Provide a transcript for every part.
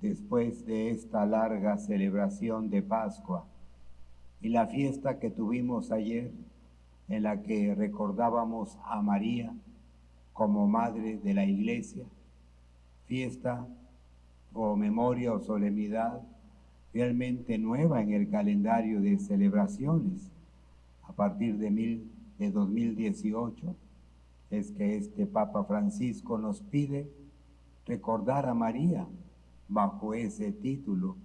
después de esta larga celebración de Pascua y la fiesta que tuvimos ayer, en la que recordábamos a María como Madre de la Iglesia, fiesta o memoria o solemnidad realmente nueva en el calendario de celebraciones. A partir de 2018 es que este Papa Francisco nos pide recordar a María bajo ese título,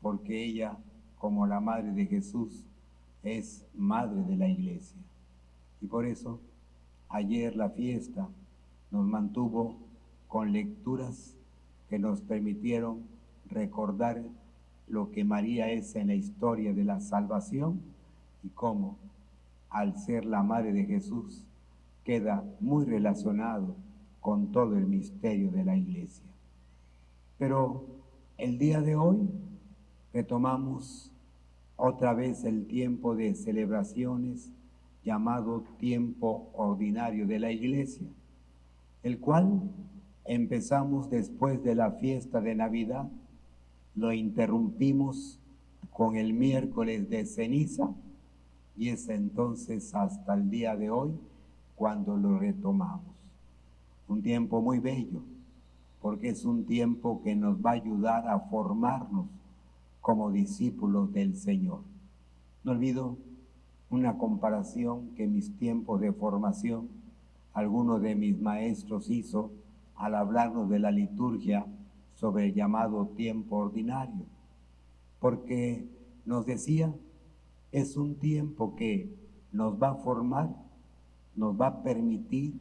porque ella, como la Madre de Jesús, es Madre de la Iglesia. Y por eso, ayer la fiesta nos mantuvo con lecturas que nos permitieron recordar lo que María es en la historia de la salvación y cómo, al ser la Madre de Jesús, queda muy relacionado con todo el misterio de la Iglesia. Pero el día de hoy retomamos otra vez el tiempo de celebraciones llamado tiempo ordinario de la Iglesia, el cual empezamos después de la fiesta de Navidad, lo interrumpimos con el miércoles de ceniza y es entonces hasta el día de hoy cuando lo retomamos. Un tiempo muy bello, porque es un tiempo que nos va a ayudar a formarnos como discípulos del Señor. No olvido una comparación que en mis tiempos de formación alguno de mis maestros hizo al hablarnos de la liturgia sobre el llamado tiempo ordinario, porque nos decía, es un tiempo que nos va a formar, nos va a permitir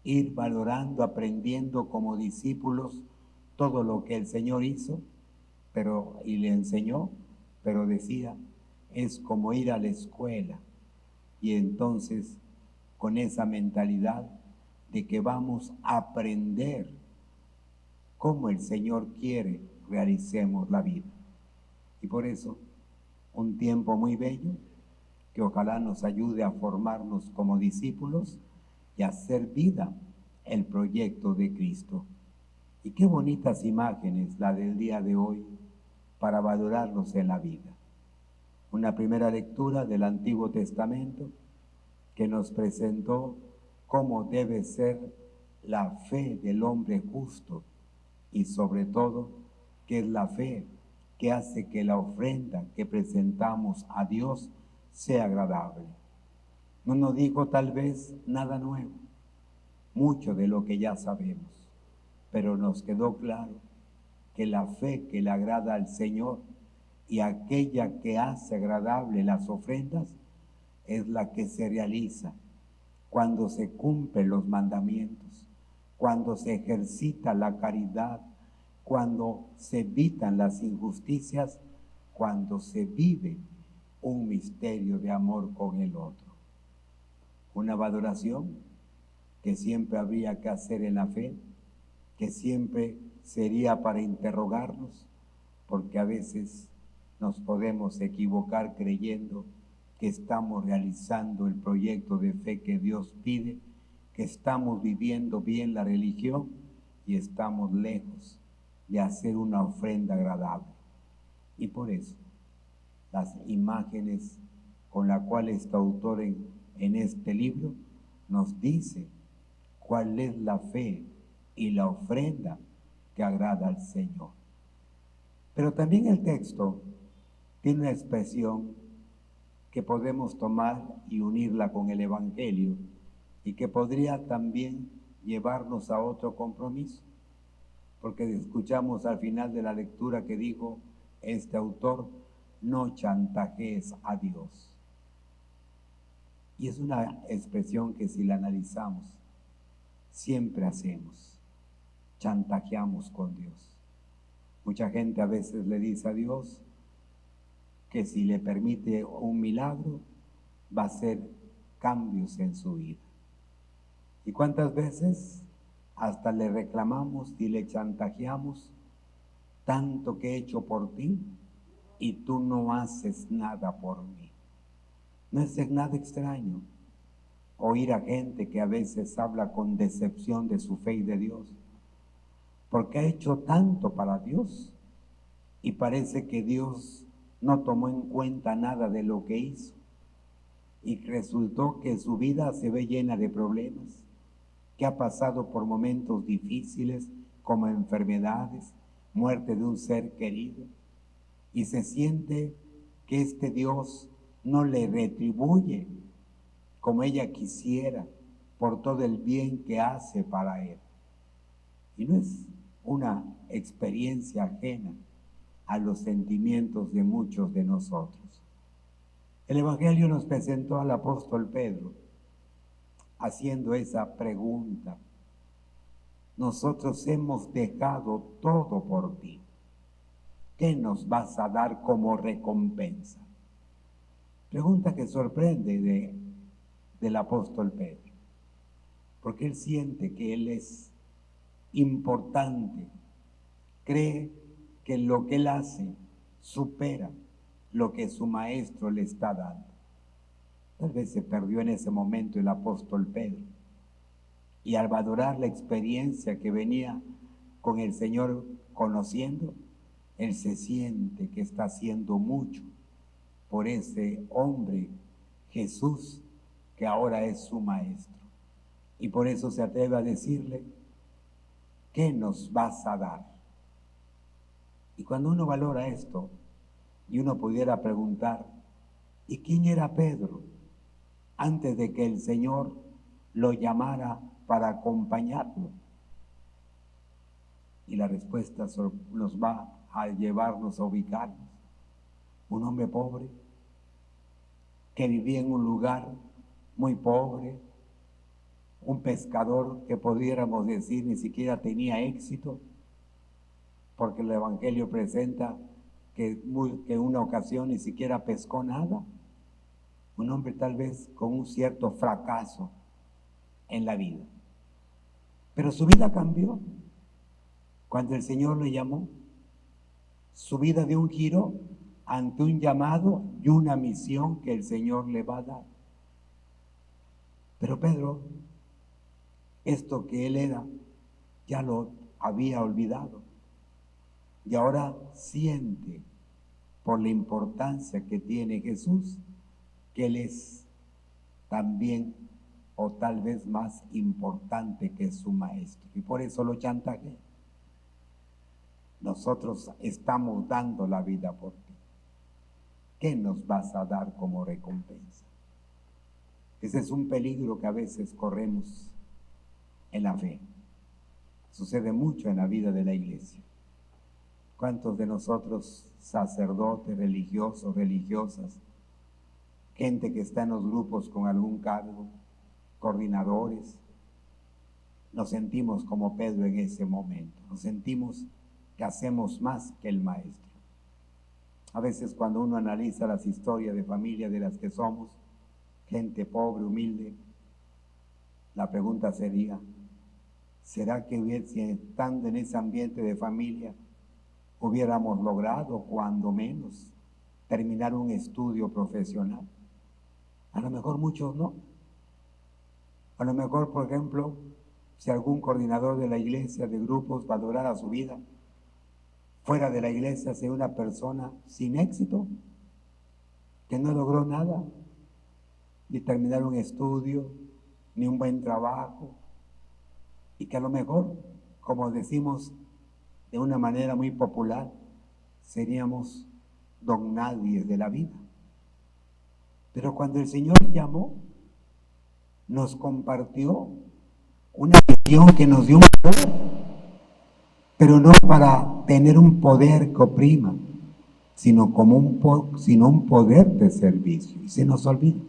ir valorando, aprendiendo como discípulos todo lo que el Señor hizo, y le enseñó, pero decía, es como ir a la escuela. Y entonces, con esa mentalidad de que vamos a aprender cómo el Señor quiere realicemos la vida. Y por eso, un tiempo muy bello, que ojalá nos ayude a formarnos como discípulos y a hacer vida el proyecto de Cristo. Y qué bonitas imágenes la del día de hoy para valorarlos en la vida. Una primera lectura del Antiguo Testamento que nos presentó cómo debe ser la fe del hombre justo y sobre todo que es la fe que hace que la ofrenda que presentamos a Dios sea agradable. No nos dijo tal vez nada nuevo, mucho de lo que ya sabemos, pero nos quedó claro que la fe que le agrada al Señor y aquella que hace agradable las ofrendas es la que se realiza cuando se cumplen los mandamientos, cuando se ejercita la caridad, cuando se evitan las injusticias, cuando se vive un misterio de amor con el otro. Una valoración que siempre habría que hacer en la fe, que siempre sería para interrogarnos, porque a veces nos podemos equivocar creyendo que estamos realizando el proyecto de fe que Dios pide, que estamos viviendo bien la religión y estamos lejos de hacer una ofrenda agradable. Y por eso, las imágenes con las cuales este autor en este libro nos dice cuál es la fe y la ofrenda que agrada al Señor. Pero también el texto tiene una expresión que podemos tomar y unirla con el Evangelio y que podría también llevarnos a otro compromiso, porque escuchamos al final de la lectura que dijo este autor, no chantajees a Dios. Y es una expresión que si la analizamos, siempre hacemos, chantajeamos con Dios. Mucha gente a veces le dice a Dios que si le permite un milagro, va a hacer cambios en su vida. ¿Y cuántas veces hasta le reclamamos y le chantajeamos tanto que he hecho por ti y tú no haces nada por mí? No es nada extraño oír a gente que a veces habla con decepción de su fe y de Dios, porque ha hecho tanto para Dios y parece que Dios no tomó en cuenta nada de lo que hizo. Y resultó que su vida se ve llena de problemas, que ha pasado por momentos difíciles como enfermedades, muerte de un ser querido, y se siente que este Dios no le retribuye como ella quisiera por todo el bien que hace para él. Y no es una experiencia ajena a los sentimientos de muchos de nosotros. El Evangelio nos presentó al apóstol Pedro haciendo esa pregunta: nosotros hemos dejado todo por ti, ¿qué nos vas a dar como recompensa? Pregunta que sorprende del apóstol Pedro, porque él siente que él es importante, cree que lo que él hace supera lo que su maestro le está dando. Tal vez se perdió en ese momento el apóstol Pedro, y al valorar la experiencia que venía con el Señor conociendo, él se siente que está haciendo mucho por ese hombre Jesús, que ahora es su maestro, y por eso se atreve a decirle: ¿qué nos vas a dar? Y cuando uno valora esto, y uno pudiera preguntar: ¿y quién era Pedro antes de que el Señor lo llamara para acompañarlo? Y la respuesta nos va a llevarnos a ubicarnos. Un hombre pobre, que vivía en un lugar muy pobre, un pescador que pudiéramos decir ni siquiera tenía éxito, porque el Evangelio presenta que en una ocasión ni siquiera pescó nada. Un hombre tal vez con un cierto fracaso en la vida. Pero su vida cambió cuando el Señor le llamó. Su vida dio un giro ante un llamado y una misión que el Señor le va a dar. Pero Pedro, esto que él era, ya lo había olvidado. Y ahora siente, por la importancia que tiene Jesús, que él es también o tal vez más importante que su maestro. Y por eso lo chantajea: nosotros estamos dando la vida por ti, ¿qué nos vas a dar como recompensa? Ese es un peligro que a veces corremos en la fe. Sucede mucho en la vida de la iglesia. ¿Cuántos de nosotros, sacerdotes, religiosos, religiosas, gente que está en los grupos con algún cargo, coordinadores, nos sentimos como Pedro en ese momento? Nos sentimos que hacemos más que el maestro. A veces cuando uno analiza las historias de familia de las que somos, gente pobre, humilde, la pregunta sería: ¿será que si estando en ese ambiente de familia hubiéramos logrado, cuando menos, terminar un estudio profesional? A lo mejor muchos no. A lo mejor, por ejemplo, si algún coordinador de la iglesia, de grupos, valorara su vida, fuera de la iglesia, sea una persona sin éxito, que no logró nada, ni terminar un estudio, ni un buen trabajo, y que a lo mejor, como decimos de una manera muy popular, seríamos don nadie de la vida. Pero cuando el Señor llamó, nos compartió una misión que nos dio un poder, pero no para tener un poder que oprima, sino como un poder de servicio. Y se nos olvida.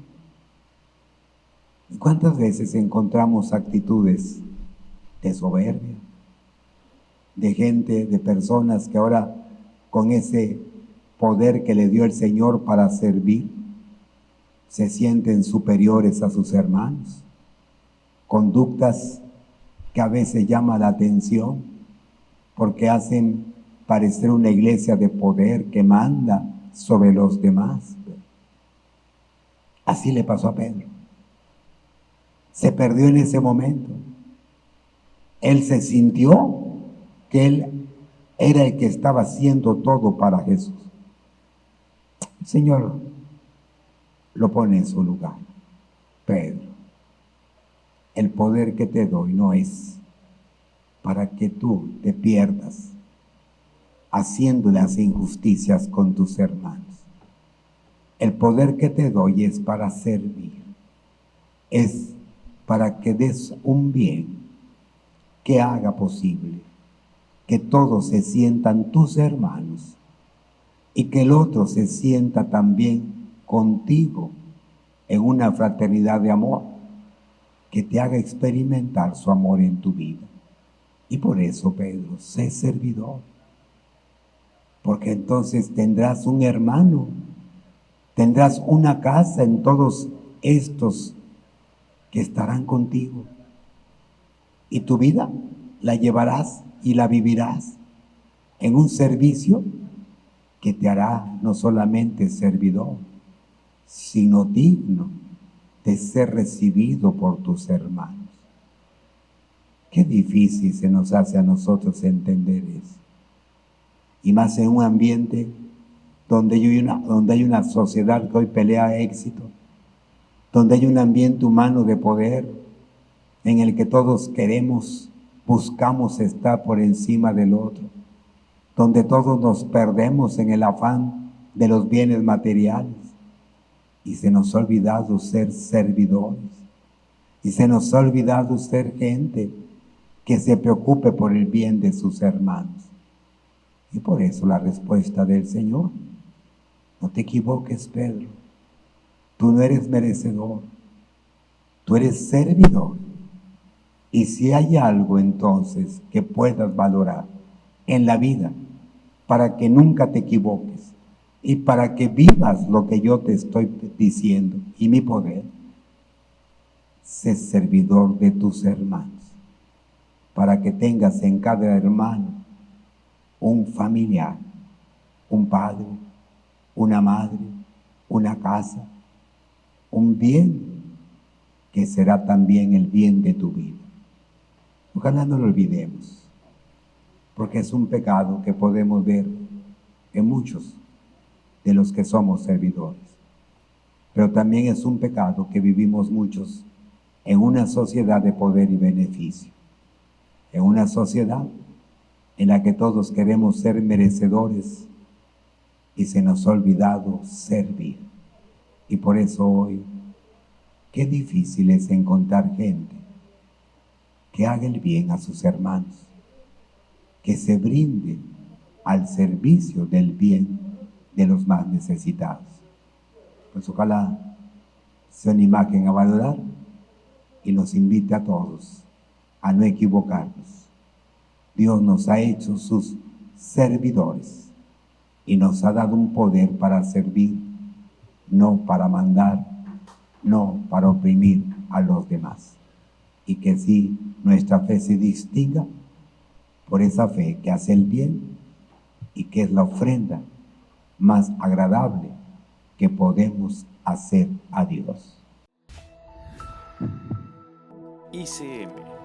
¿Y cuántas veces encontramos actitudes de soberbia, de gente, de personas que ahora, con ese poder que le dio el Señor para servir, se sienten superiores a sus hermanos? Conductas que a veces llaman la atención porque hacen parecer una iglesia de poder que manda sobre los demás. Así le pasó a Pedro. Se perdió en ese momento. Él se sintió que él era el que estaba haciendo todo para Jesús. El Señor lo pone en su lugar. Pedro, el poder que te doy no es para que tú te pierdas haciendo las injusticias con tus hermanos. El poder que te doy es para servir, es para que des un bien que haga posible que todos se sientan tus hermanos y que el otro se sienta también contigo en una fraternidad de amor que te haga experimentar su amor en tu vida. Y por eso, Pedro, sé servidor, porque entonces tendrás un hermano, tendrás una casa en todos estos que estarán contigo. Y tu vida la llevarás y la vivirás en un servicio que te hará no solamente servidor, sino digno de ser recibido por tus hermanos. Qué difícil se nos hace a nosotros entender eso. Y más en un ambiente donde hay una sociedad que hoy pelea éxito, donde hay un ambiente humano de poder en el que todos buscamos estar por encima del otro, donde todos nos perdemos en el afán de los bienes materiales y se nos ha olvidado ser servidores y se nos ha olvidado ser gente que se preocupe por el bien de sus hermanos. Y por eso la respuesta del Señor: no te equivoques, Pedro, tú no eres merecedor, tú eres servidor. Y si hay algo entonces que puedas valorar en la vida para que nunca te equivoques y para que vivas lo que yo te estoy diciendo y mi poder, sé servidor de tus hermanos, para que tengas en cada hermano un familiar, un padre, una madre, una casa, un bien que será también el bien de tu vida. Ojalá no lo olvidemos, porque es un pecado que podemos ver en muchos de los que somos servidores. Pero también es un pecado que vivimos muchos en una sociedad de poder y beneficio, en una sociedad en la que todos queremos ser merecedores y se nos ha olvidado servir. Y por eso hoy, qué difícil es encontrar gente que haga el bien a sus hermanos, que se brinde al servicio del bien de los más necesitados. Pues ojalá se animen a valorar y nos invite a todos a no equivocarnos. Dios nos ha hecho sus servidores y nos ha dado un poder para servir, no para mandar, no para oprimir a los demás. Y que sí, nuestra fe se distinga por esa fe que hace el bien y que es la ofrenda más agradable que podemos hacer a Dios. ICM